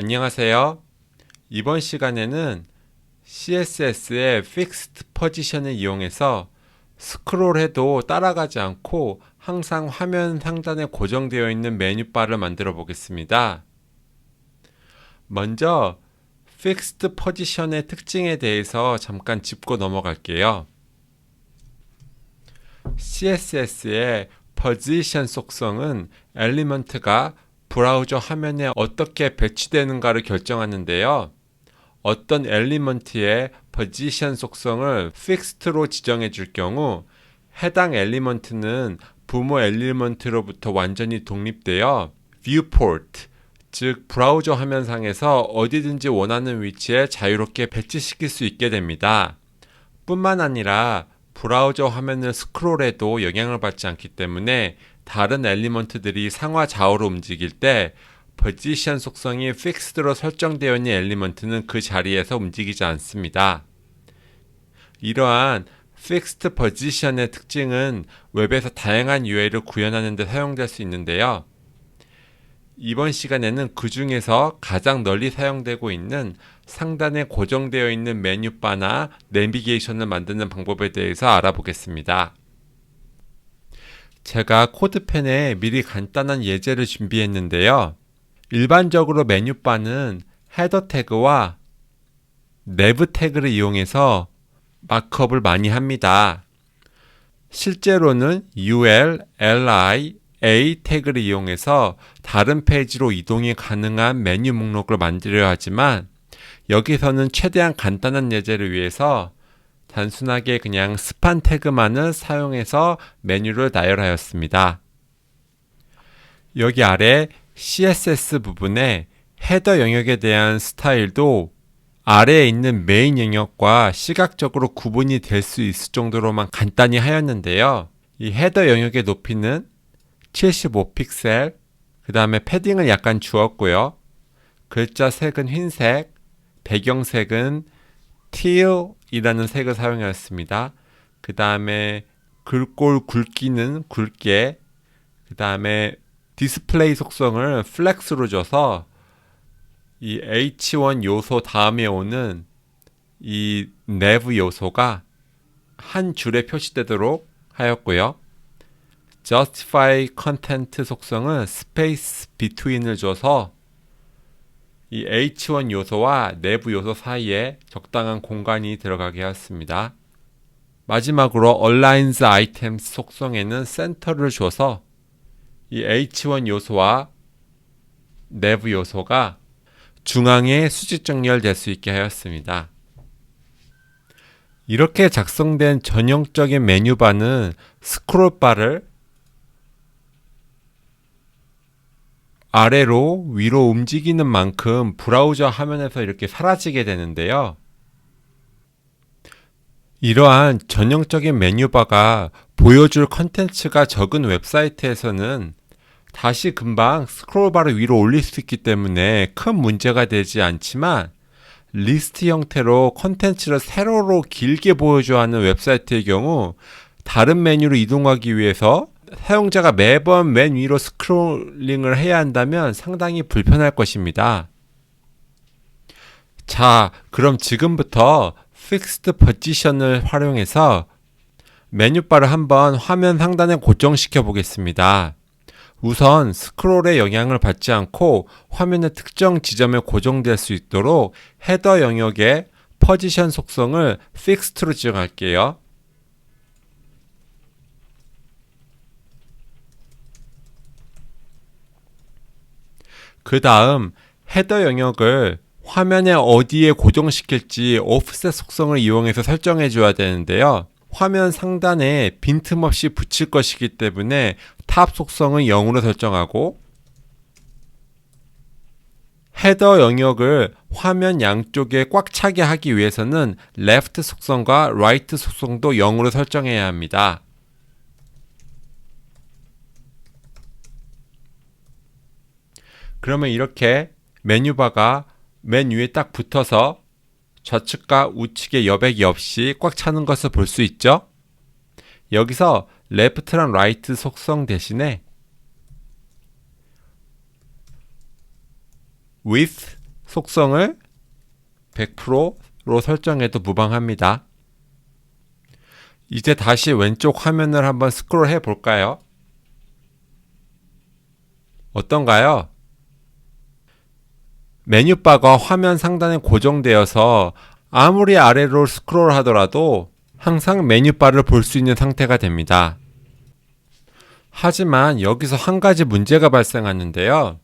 안녕하세요. 이번 시간에는 CSS의 Fixed Position을 이용해서 스크롤해도 따라가지 않고 항상 화면 상단에 고정되어 있는 메뉴바를 만들어 보겠습니다. 먼저 Fixed Position의 특징에 대해서 잠깐 짚고 넘어갈게요. CSS의 Position 속성은 엘리먼트가 브라우저 화면에 어떻게 배치되는가를 결정하는데요. 어떤 엘리먼트의 포지션 속성을 픽스트로 지정해 줄 경우 해당 엘리먼트는 부모 엘리먼트로부터 완전히 독립되어 viewport, 즉 브라우저 화면상에서 어디든지 원하는 위치에 자유롭게 배치시킬 수 있게 됩니다. 뿐만 아니라 브라우저 화면을 스크롤해도 영향을 받지 않기 때문에 다른 엘리먼트들이 상하 좌우로 움직일 때 포지션 속성이 픽스드로 설정되어 있는 엘리먼트는 그 자리에서 움직이지 않습니다. 이러한 픽스드 포지션의 특징은 웹에서 다양한 UI를 구현하는 데 사용될 수 있는데요. 이번 시간에는 그 중에서 가장 널리 사용되고 있는 상단에 고정되어 있는 메뉴바나 내비게이션을 만드는 방법에 대해서 알아보겠습니다. 제가 코드펜에 미리 간단한 예제를 준비했는데요. 일반적으로 메뉴바는 헤더 태그와 nev 태그를 이용해서 마크업을 많이 합니다. 실제로는 ul, li, a 태그를 이용해서 다른 페이지로 이동이 가능한 메뉴 목록을 만들어야 하지만 여기서는 최대한 간단한 예제를 위해서 단순하게 그냥 스판 태그만을 사용해서 메뉴를 나열하였습니다. 여기 아래 CSS 부분에 헤더 영역에 대한 스타일도 아래에 있는 메인 영역과 시각적으로 구분이 될 수 있을 정도로만 간단히 하였는데요. 이 헤더 영역의 높이는 75픽셀, 그 다음에 패딩을 약간 주었고요. 글자 색은 흰색, 배경색은 teal이라는 색을 사용하였습니다. 그 다음에 글꼴 굵기는 굵게, 그 다음에 디스플레이 속성을 플렉스로 줘서 이 H1 요소 다음에 오는 이 nev 요소가 한 줄에 표시되도록 하였고요. justify content 속성은 space between을 줘서 이 H1 요소와 nev 요소 사이에 적당한 공간이 들어가게 하였습니다. 마지막으로 aligns items 속성에는 센터를 줘서 이 H1 요소와 nev 요소가 중앙에 수직 정렬될 수 있게 하였습니다. 이렇게 작성된 전형적인 메뉴바는 스크롤바를 아래로 위로 움직이는 만큼 브라우저 화면에서 이렇게 사라지게 되는데요. 이러한 전형적인 메뉴바가 보여줄 컨텐츠가 적은 웹사이트에서는 다시 금방 스크롤바를 위로 올릴 수 있기 때문에 큰 문제가 되지 않지만 리스트 형태로 컨텐츠를 세로로 길게 보여줘야 하는 웹사이트의 경우 다른 메뉴로 이동하기 위해서 사용자가 매번 맨 위로 스크롤링을 해야 한다면 상당히 불편할 것입니다. 자, 그럼 지금부터 Fixed Position을 활용해서 메뉴바를 한번 화면 상단에 고정시켜 보겠습니다. 우선 스크롤에 영향을 받지 않고 화면의 특정 지점에 고정될 수 있도록 헤더 영역의 포지션 속성을 Fixed로 지정할게요. 그 다음 헤더 영역을 화면에 어디에 고정시킬지 오프셋 속성을 이용해서 설정해 줘야 되는데요. 화면 상단에 빈틈없이 붙일 것이기 때문에 탑 속성은 0으로 설정하고 헤더 영역을 화면 양쪽에 꽉 차게 하기 위해서는 left 속성과 right 속성도 0으로 설정해야 합니다. 그러면 이렇게 메뉴바가 맨 위에 딱 붙어서 좌측과 우측의 여백이 없이 꽉 차는 것을 볼 수 있죠. 여기서 left랑 right 속성 대신에 width, 속성을 100%로 설정해도 무방합니다. 이제 다시 왼쪽 화면을 한번 스크롤 해 볼까요? 어떤가요? 메뉴바가 화면 상단에 고정되어서 아무리 아래로 스크롤 하더라도 항상 메뉴바를 볼 수 있는 상태가 됩니다. 하지만 여기서 한 가지 문제가 발생하는데요.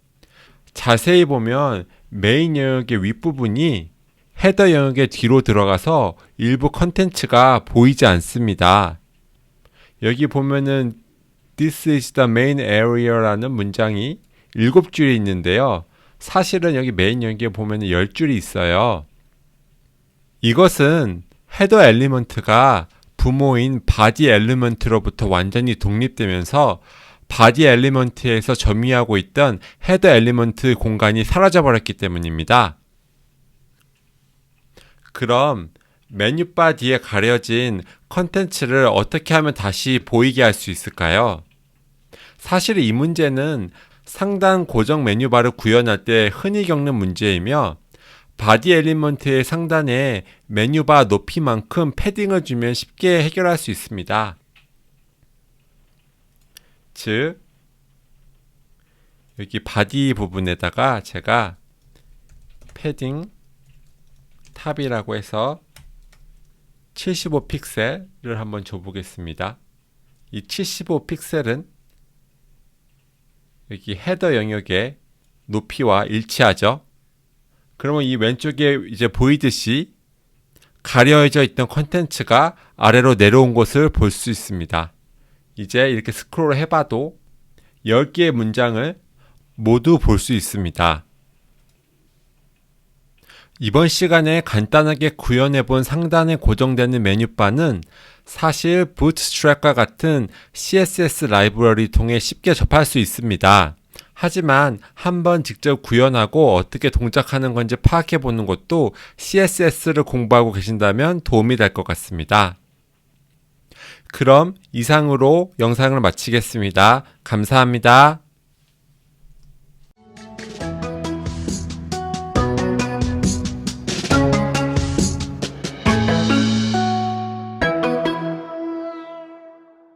자세히 보면 메인 영역의 윗부분이 헤더 영역의 뒤로 들어가서 일부 컨텐츠가 보이지 않습니다. 여기 보면은 This is the main area라는 문장이 7줄이 있는데요. 사실은 여기 메인 영역에 보면 10줄이 있어요. 이것은 헤더 엘리먼트가 부모인 바디 엘리먼트로부터 완전히 독립되면서 바디 엘리먼트에서 점유하고 있던 헤더 엘리먼트 공간이 사라져 버렸기 때문입니다. 그럼 메뉴바 뒤에 가려진 컨텐츠를 어떻게 하면 다시 보이게 할 수 있을까요? 사실 이 문제는 상단 고정 메뉴바를 구현할 때 흔히 겪는 문제이며 바디 엘리먼트의 상단에 메뉴바 높이만큼 패딩을 주면 쉽게 해결할 수 있습니다. 즉, 여기 바디 부분에다가 제가 패딩 탑이라고 해서 75픽셀을 한번 줘보겠습니다. 이 75픽셀은 여기 헤더 영역의 높이와 일치하죠. 그러면 이 왼쪽에 이제 보이듯이 가려져 있던 컨텐츠가 아래로 내려온 것을 볼 수 있습니다. 이제 이렇게 스크롤 해봐도 10개의 문장을 모두 볼 수 있습니다. 이번 시간에 간단하게 구현해본 상단에 고정되는 메뉴바는 사실 부트스트랩과 같은 CSS 라이브러리 통해 쉽게 접할 수 있습니다. 하지만 한번 직접 구현하고 어떻게 동작하는 건지 파악해 보는 것도 CSS를 공부하고 계신다면 도움이 될 것 같습니다. 그럼 이상으로 영상을 마치겠습니다. 감사합니다.